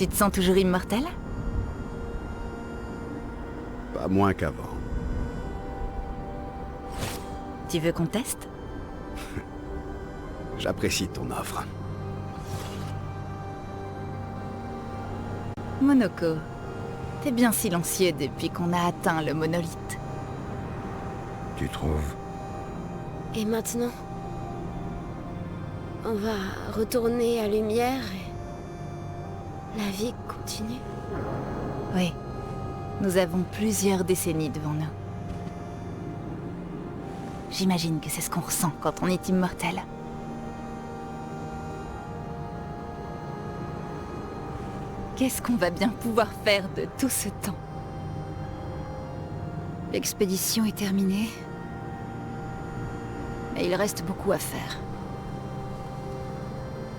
Tu te sens toujours immortel? Pas moins qu'avant. Tu veux qu'on teste? J'apprécie ton offre. Monoko, t'es bien silencieux depuis qu'on a atteint le monolithe. Tu trouves? Et maintenant, on va retourner à Lumière et la vie continue. Oui, nous avons plusieurs décennies devant nous. J'imagine que c'est ce qu'on ressent quand on est immortel. Qu'est-ce qu'on va bien pouvoir faire de tout ce temps? L'expédition est terminée, mais il reste beaucoup à faire.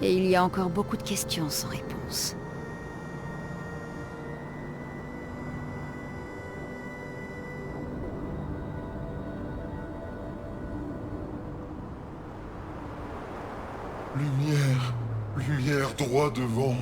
Et il y a encore beaucoup de questions sans réponse. Lumière, lumière droit devant.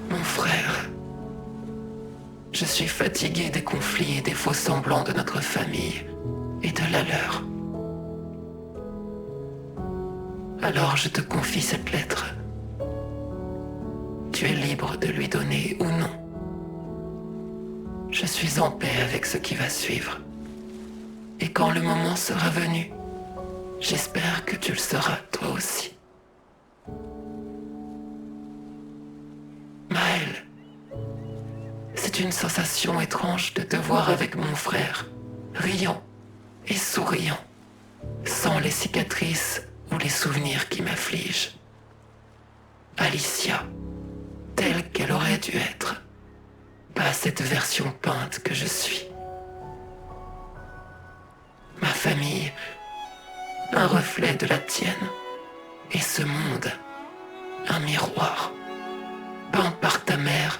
Mon frère, je suis fatigué des conflits et des faux semblants de notre famille et de la leur. Alors je te confie cette lettre. Tu es libre de lui donner ou non. Je suis en paix avec ce qui va suivre. Et quand le moment sera venu, j'espère que tu le seras toi aussi. Maël, c'est une sensation étrange de te voir avec mon frère, riant et souriant, sans les cicatrices ou les souvenirs qui m'affligent. Alicia, telle qu'elle aurait dû être, pas cette version peinte que je suis. Ma famille, un reflet de la tienne, et ce monde, un miroir, peint par ta mère,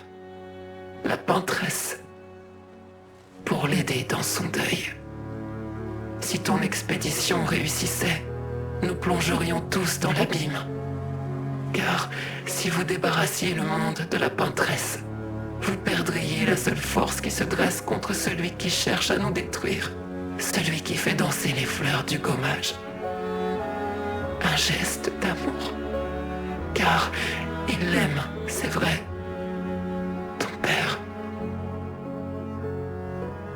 la penteresse, pour l'aider dans son deuil. Si ton expédition réussissait, nous plongerions tous dans l'abîme. Car si vous débarrassiez le monde de la penteresse, vous perdriez la seule force qui se dresse contre celui qui cherche à nous détruire, celui qui fait danser les fleurs du gommage. Un geste d'amour. Car il l'aime, c'est vrai. Ton père.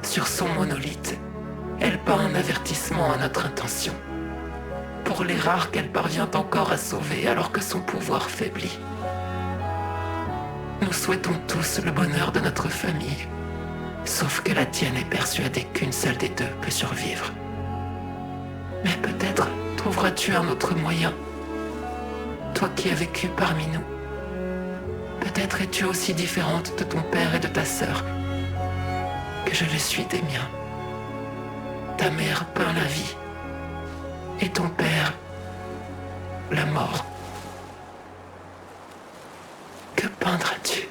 Sur son monolithe, elle peint un avertissement à notre intention. Pour les rares qu'elle parvient encore à sauver alors que son pouvoir faiblit. Nous souhaitons tous le bonheur de notre famille, sauf que la tienne est persuadée qu'une seule des deux peut survivre. Mais peut-être trouveras-tu un autre moyen, toi qui as vécu parmi nous. Peut-être es-tu aussi différente de ton père et de ta sœur que je le suis des miens. Ta mère peint la vie, et ton père, la mort. Que peindras-tu ?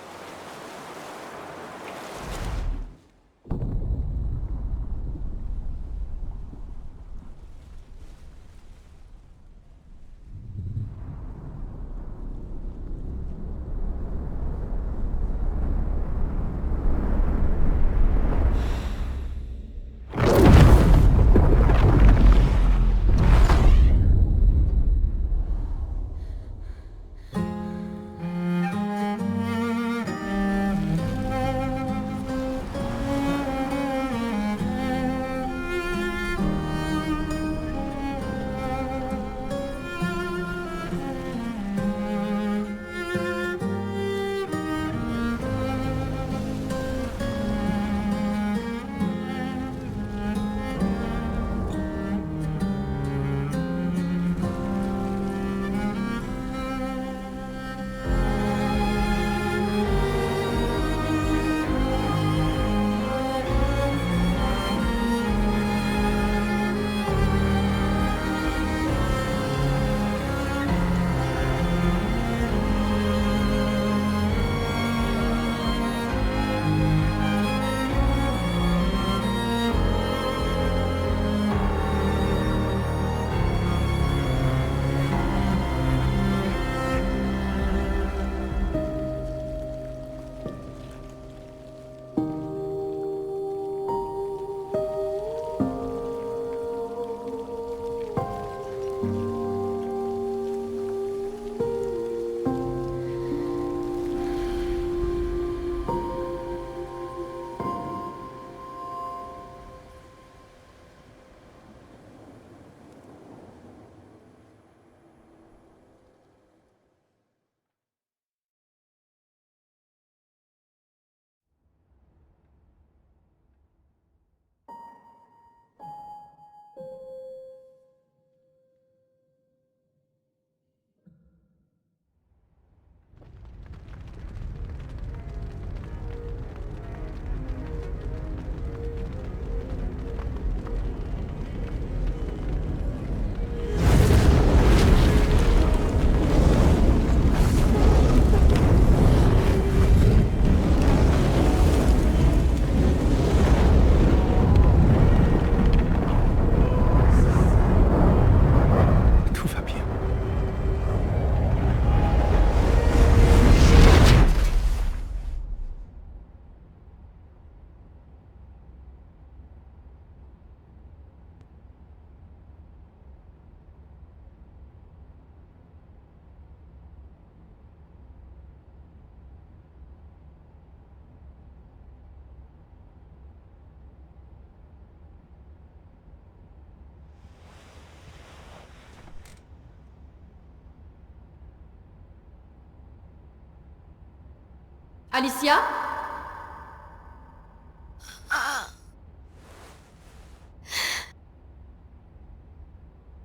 Alicia?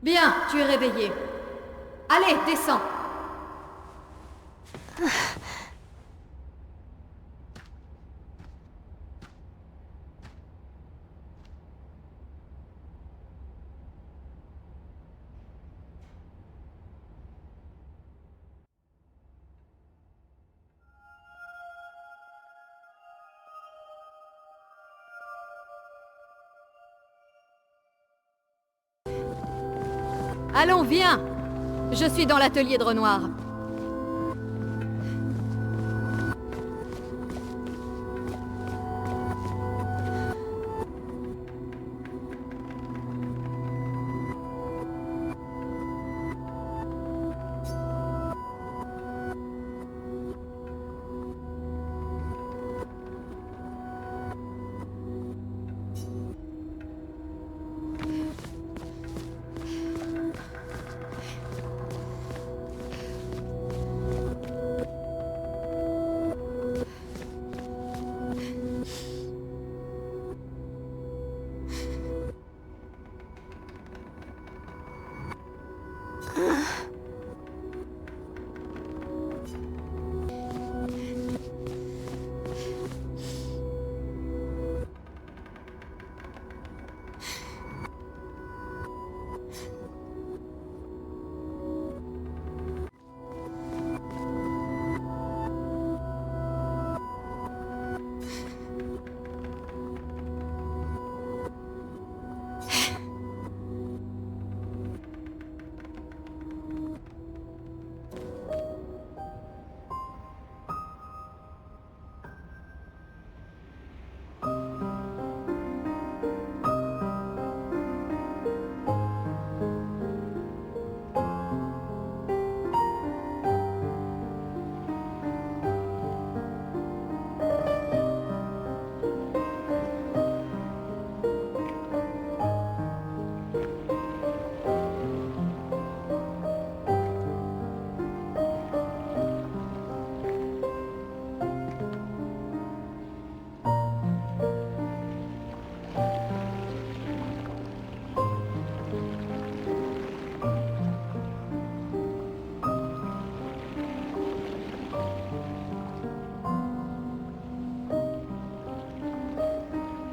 Bien, tu es réveillée. Allez, descends. Allons, viens! Je suis dans l'atelier de Renoir.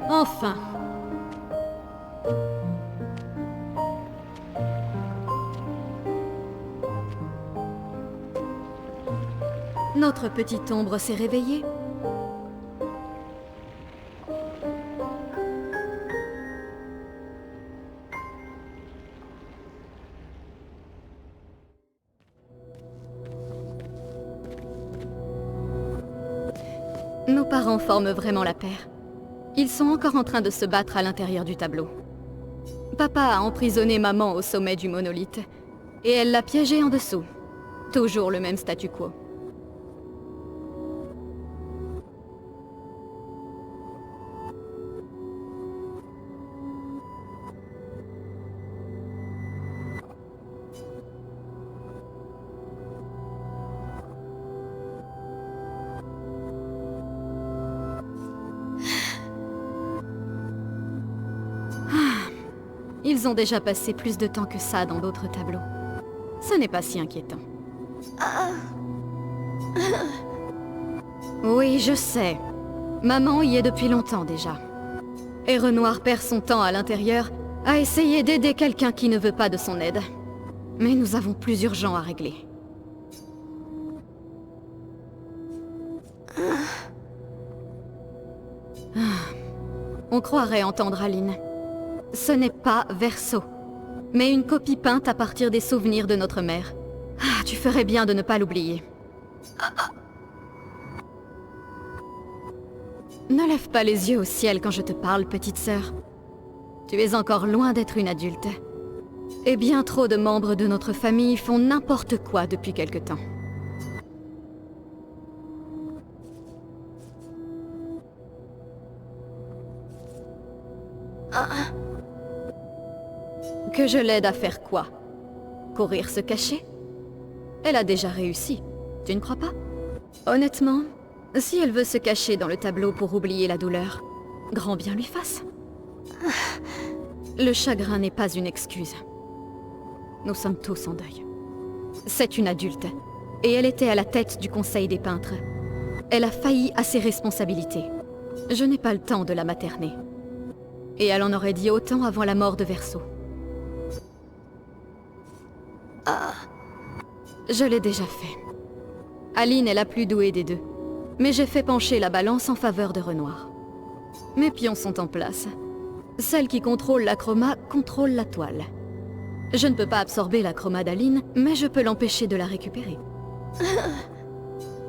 Enfin. Notre petite ombre s'est réveillée. Nos parents forment vraiment la paire. Ils sont encore en train de se battre à l'intérieur du tableau. Papa a emprisonné maman au sommet du monolithe, et elle l'a piégée en dessous. Toujours le même statu quo. Ils ont déjà passé plus de temps que ça dans d'autres tableaux. Ce n'est pas si inquiétant. Oui, je sais. Maman y est depuis longtemps déjà. Et Renoir perd son temps à l'intérieur à essayer d'aider quelqu'un qui ne veut pas de son aide. Mais nous avons plus urgent à régler. On croirait entendre Aline. Ce n'est pas Verso, mais une copie peinte à partir des souvenirs de notre mère. Ah, tu ferais bien de ne pas l'oublier. Ne lève pas les yeux au ciel quand je te parle, petite sœur. Tu es encore loin d'être une adulte. Et bien trop de membres de notre famille font n'importe quoi depuis quelque temps. Que je l'aide à faire quoi? Courir se cacher? Elle a déjà réussi, tu ne crois pas? Honnêtement, si elle veut se cacher dans le tableau pour oublier la douleur, grand bien lui fasse. Le chagrin n'est pas une excuse. Nous sommes tous en deuil. C'est une adulte, et elle était à la tête du Conseil des peintres. Elle a failli à ses responsabilités. Je n'ai pas le temps de la materner. Et elle en aurait dit autant avant la mort de Verso. Je l'ai déjà fait. Aline est la plus douée des deux, mais j'ai fait pencher la balance en faveur de Renoir. Mes pions sont en place. Celle qui contrôle la chroma contrôle la toile. Je ne peux pas absorber la chromadaline, mais je peux l'empêcher de la récupérer.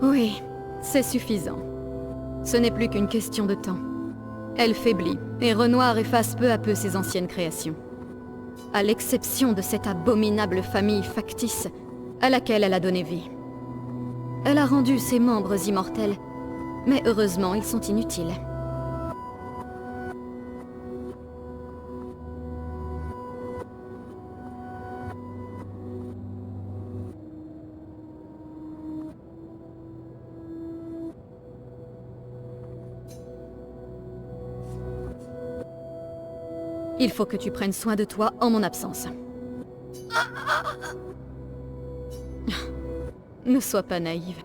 Oui, c'est suffisant. Ce n'est plus qu'une question de temps. Elle faiblit, et Renoir efface peu à peu ses anciennes créations. À l'exception de cette abominable famille factice à laquelle elle a donné vie. Elle a rendu ses membres immortels, mais heureusement ils sont inutiles. Il faut que tu prennes soin de toi en mon absence. Ne sois pas naïve.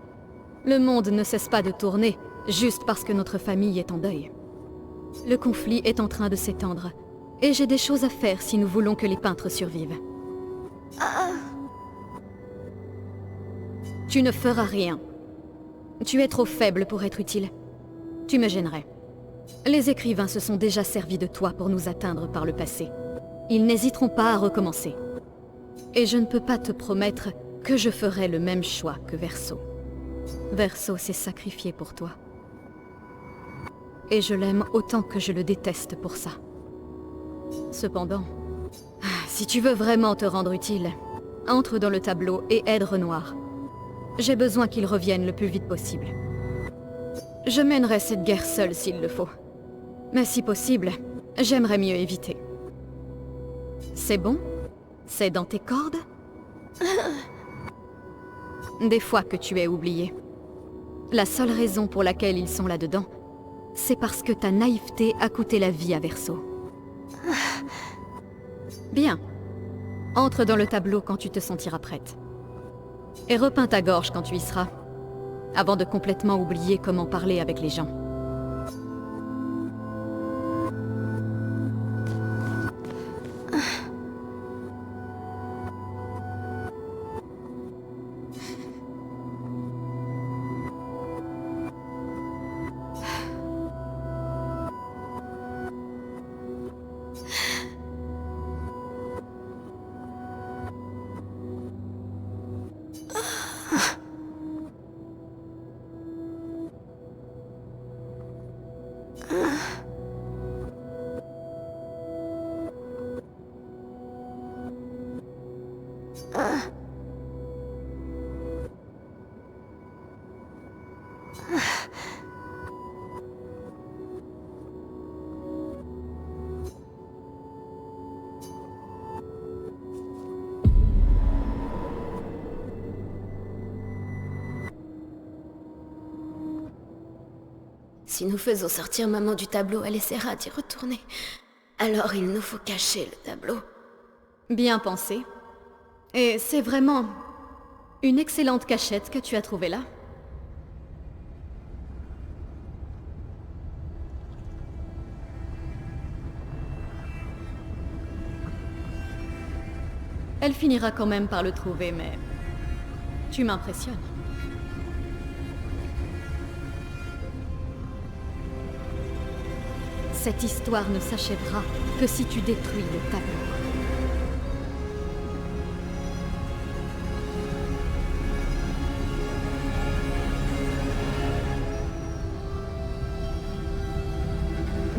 Le monde ne cesse pas de tourner, juste parce que notre famille est en deuil. Le conflit est en train de s'étendre, et j'ai des choses à faire si nous voulons que les peintres survivent. Tu ne feras rien. Tu es trop faible pour être utile. Tu me gênerais. Les écrivains se sont déjà servis de toi pour nous atteindre par le passé. Ils n'hésiteront pas à recommencer. Et je ne peux pas te promettre que je ferai le même choix que Verso. Verso s'est sacrifié pour toi. Et je l'aime autant que je le déteste pour ça. Cependant, si tu veux vraiment te rendre utile, entre dans le tableau et aide Renoir. J'ai besoin qu'il revienne le plus vite possible. Je mènerai cette guerre seule s'il le faut. Mais si possible, j'aimerais mieux éviter. C'est bon? C'est dans tes cordes? Des fois que tu es oublié. La seule raison pour laquelle ils sont là-dedans, c'est parce que ta naïveté a coûté la vie à Verso. Bien. Entre dans le tableau quand tu te sentiras prête. Et repeins ta gorge quand tu y seras, avant de complètement oublier comment parler avec les gens. Si nous faisons sortir maman du tableau, elle essaiera d'y retourner. Alors il nous faut cacher le tableau. Bien pensé. Et c'est vraiment une excellente cachette que tu as trouvée là. Elle finira quand même par le trouver, mais tu m'impressionnes. Cette histoire ne s'achèvera que si tu détruis le tableau.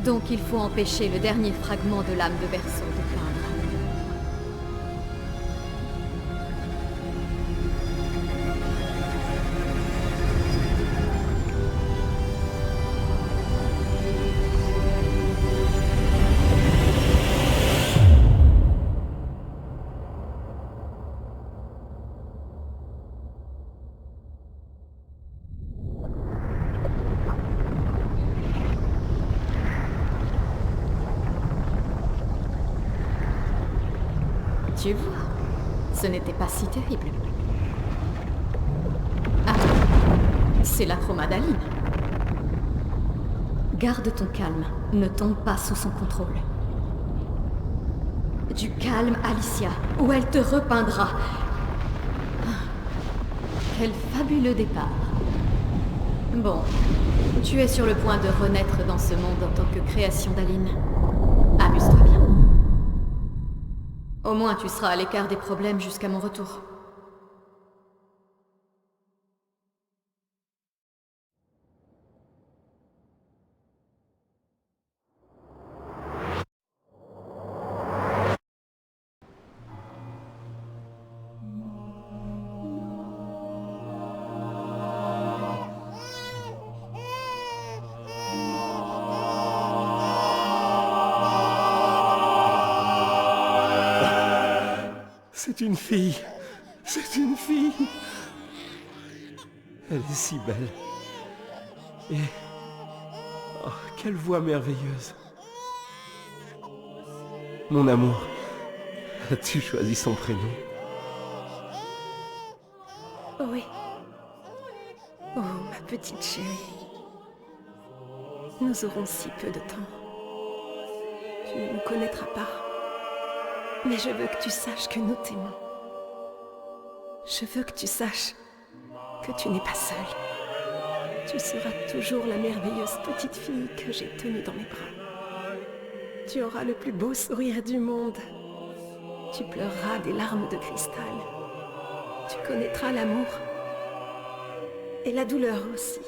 Donc il faut empêcher le dernier fragment de l'âme de Verso de peindre. Tu vois, ce n'était pas si terrible. Ah, c'est la chromadaline. Garde ton calme, ne tombe pas sous son contrôle. Du calme, Alicia, ou elle te repeindra. Ah, quel fabuleux départ. Bon, tu es sur le point de renaître dans ce monde en tant que création d'Aline. Amuse-toi bien. Au moins tu seras à l'écart des problèmes jusqu'à mon retour. C'est une fille. C'est une fille. Elle est si belle. Et... oh, quelle voix merveilleuse. Mon amour, as-tu choisi son prénom? Oui. Oh, ma petite chérie. Nous aurons si peu de temps. Tu ne nous connaîtras pas. Mais je veux que tu saches que nous t'aimons. Je veux que tu saches que tu n'es pas seule. Tu seras toujours la merveilleuse petite fille que j'ai tenue dans mes bras. Tu auras le plus beau sourire du monde. Tu pleureras des larmes de cristal. Tu connaîtras l'amour et la douleur aussi.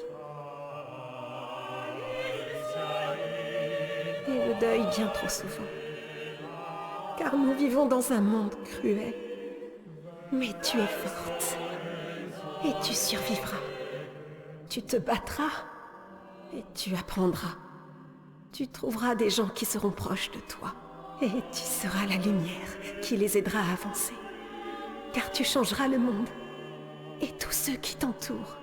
Et le deuil bien trop souvent. Car nous vivons dans un monde cruel. Mais tu es forte. Et tu survivras. Tu te battras. Et tu apprendras. Tu trouveras des gens qui seront proches de toi. Et tu seras la lumière qui les aidera à avancer. Car tu changeras le monde. Et tous ceux qui t'entourent.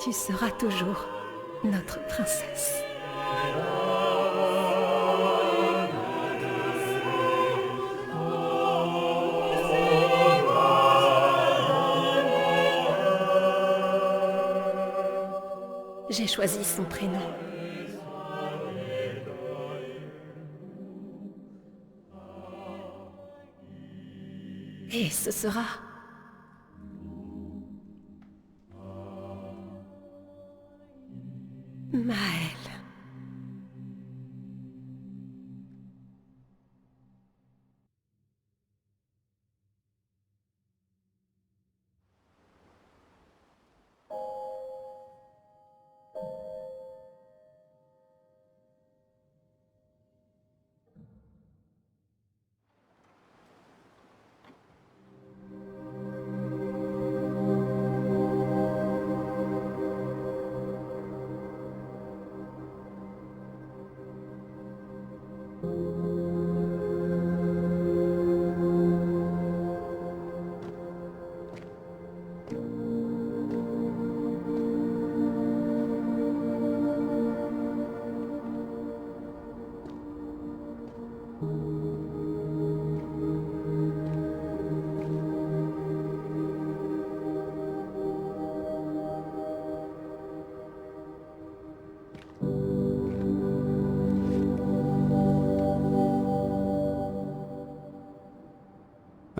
Tu seras toujours notre princesse. J'ai choisi son prénom. Et ce sera... Maëlle.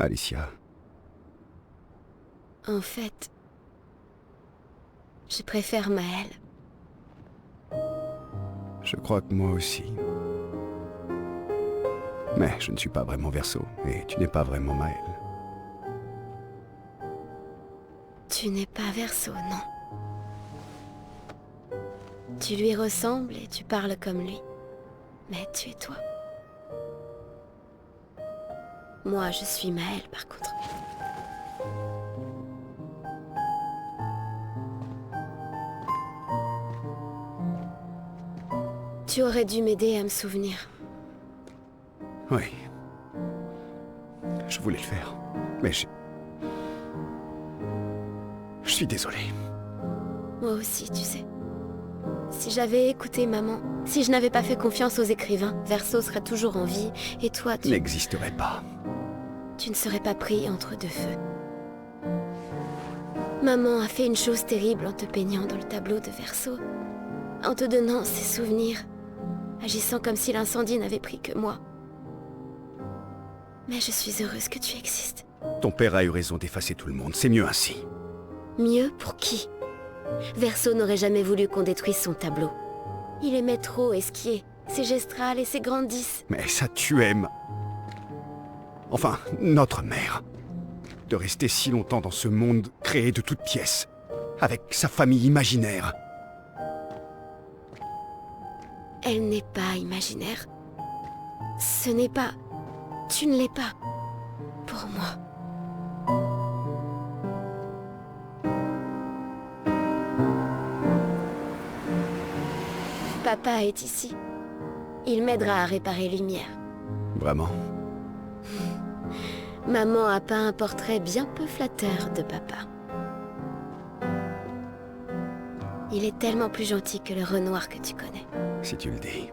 Alicia. En fait, je préfère Maëlle. Je crois que moi aussi. Mais je ne suis pas vraiment Verseau, et tu n'es pas vraiment Maëlle. Tu n'es pas Verseau, non. Tu lui ressembles et tu parles comme lui. Mais tu es toi. Moi, je suis Maëlle, par contre. Tu aurais dû m'aider à me souvenir. Oui. Je voulais le faire, mais je suis désolé. Moi aussi, tu sais. Si j'avais écouté maman, si je n'avais pas fait confiance aux écrivains, Verseau serait toujours en vie, et toi, tu n'existerais pas. Tu ne serais pas pris entre deux feux. Maman a fait une chose terrible en te peignant dans le tableau de Verseau, en te donnant ses souvenirs, agissant comme si l'incendie n'avait pris que moi. Mais je suis heureuse que tu existes. Ton père a eu raison d'effacer tout le monde, c'est mieux ainsi. Mieux pour qui? Verseau n'aurait jamais voulu qu'on détruise son tableau. Il aimait trop esquier, ses gestrales et ses grandissent. Mais ça tu aimes. Enfin, notre mère. De rester si longtemps dans ce monde créé de toutes pièces, avec sa famille imaginaire. Elle n'est pas imaginaire. Ce n'est pas... Tu ne l'es pas. Pour moi. Papa est ici. Il m'aidera à réparer Lumière. Vraiment? Maman a peint un portrait bien peu flatteur de papa. Il est tellement plus gentil que le Renoir que tu connais. Si tu le dis.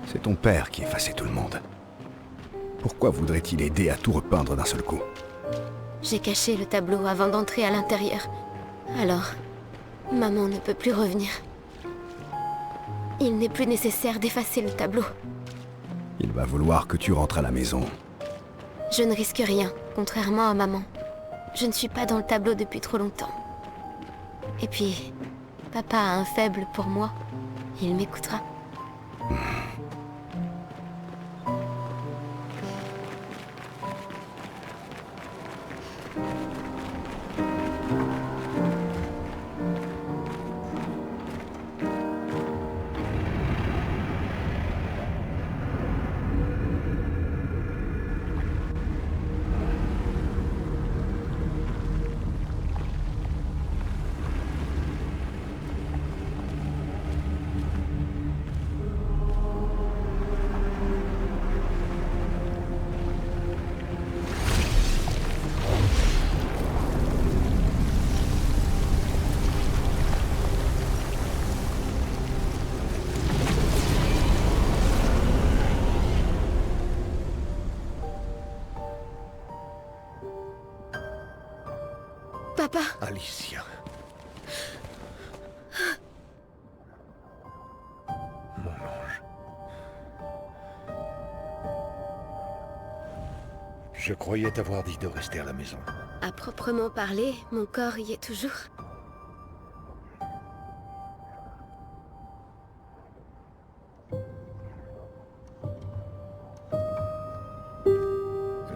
C'est ton père qui effaçait tout le monde. Pourquoi voudrait-il aider à tout repeindre d'un seul coup? J'ai caché le tableau avant d'entrer à l'intérieur. Alors, maman ne peut plus revenir. Il n'est plus nécessaire d'effacer le tableau. Il va vouloir que tu rentres à la maison. Je ne risque rien, contrairement à maman. Je ne suis pas dans le tableau depuis trop longtemps. Et puis, papa a un faible pour moi. Il m'écoutera. Papa! Alicia. Mon ange. Je croyais t'avoir dit de rester à la maison. À proprement parler, mon corps y est toujours.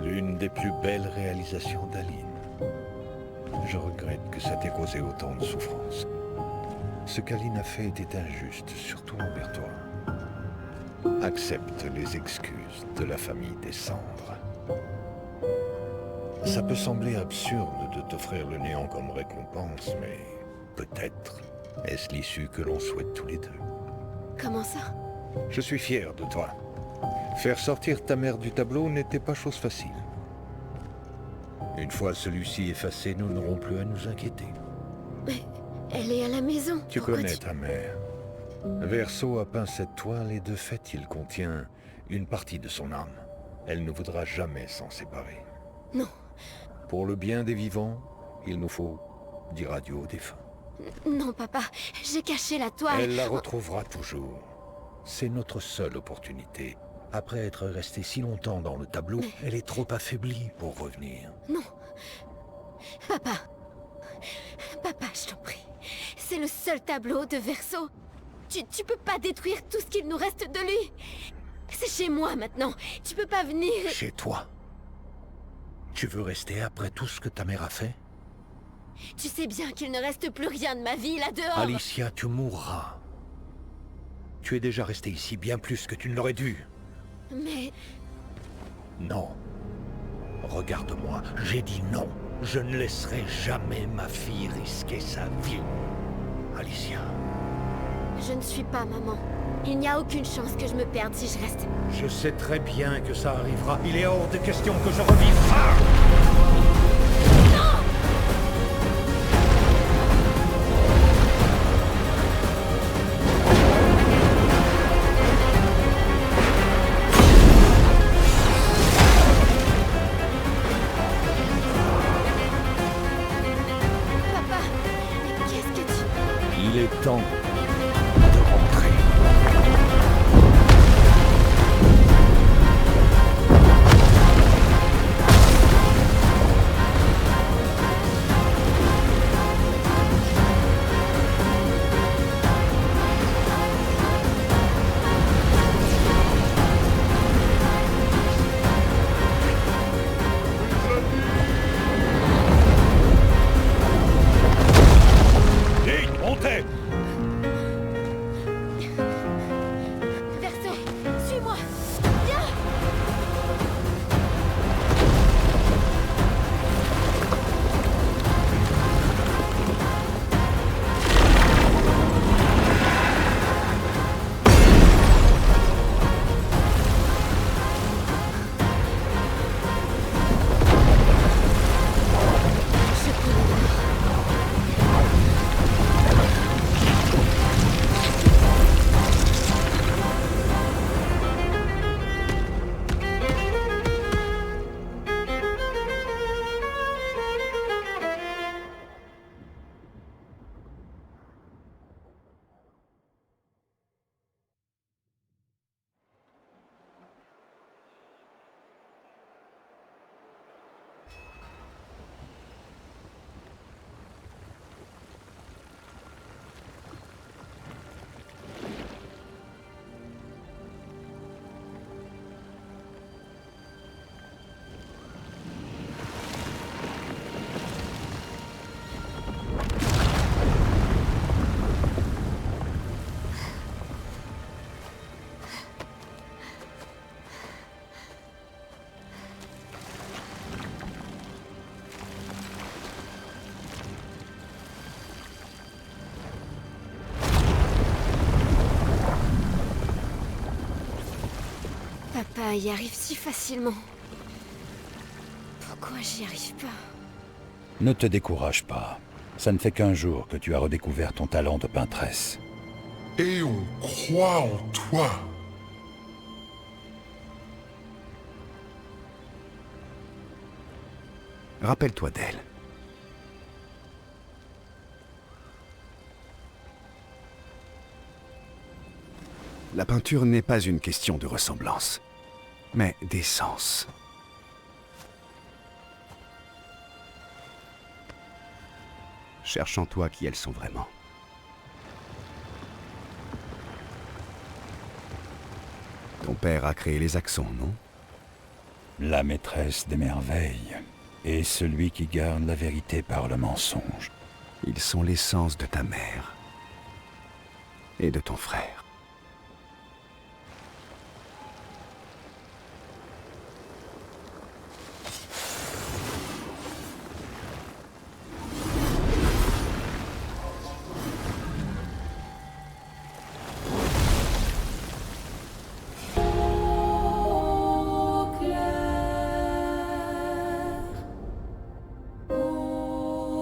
L'une des plus belles réalisations d'Aline. Je regrette que ça t'ait causé autant de souffrance. Ce qu'Aline a fait était injuste, surtout envers toi. Accepte les excuses de la famille des cendres. Ça peut sembler absurde de t'offrir le néant comme récompense, mais peut-être est-ce l'issue que l'on souhaite tous les deux. Comment ça? Je suis fier de toi. Faire sortir ta mère du tableau n'était pas chose facile. Une fois celui-ci effacé, nous n'aurons plus à nous inquiéter. Mais elle est à la maison. Tu Pourquoi connais ta mère. Verso a peint cette toile et de fait, il contient une partie de son âme. Elle ne voudra jamais s'en séparer. Non. Pour le bien des vivants, il nous faut dire adieu aux défunts. Non, papa. J'ai caché la toile. Elle la retrouvera toujours. C'est notre seule opportunité. Après être restée si longtemps dans le tableau, elle est trop affaiblie pour revenir. Non. Papa. Papa, je t'en prie. C'est le seul tableau de Verso. Tu peux pas détruire tout ce qu'il nous reste de lui. C'est chez moi maintenant. Tu peux pas venir... Chez toi? Tu veux rester après tout ce que ta mère a fait? Tu sais bien qu'il ne reste plus rien de ma vie là-dehors. Alicia, tu mourras. Tu es déjà restée ici bien plus que tu ne l'aurais dû. Mais... Non. Regarde-moi, j'ai dit non. Je ne laisserai jamais ma fille risquer sa vie. Alicia. Je ne suis pas maman. Il n'y a aucune chance que je me perde si je reste. Je sais très bien que ça arrivera. Il est hors de question que je revive ça. Non! Papa, qu'est-ce que tu... Il est temps de rentrer. Papa y arrive si facilement. Pourquoi j'y arrive pas? Ne te décourage pas. Ça ne fait qu'un jour que tu as redécouvert ton talent de peintresse. Et on croit en toi. Rappelle-toi d'elle. La peinture n'est pas une question de ressemblance, mais d'essence. Cherche en toi qui elles sont vraiment. Ton père a créé les accents, non? La maîtresse des merveilles et celui qui garde la vérité par le mensonge. Ils sont l'essence de ta mère et de ton frère.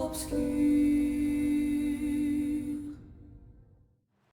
Obscur.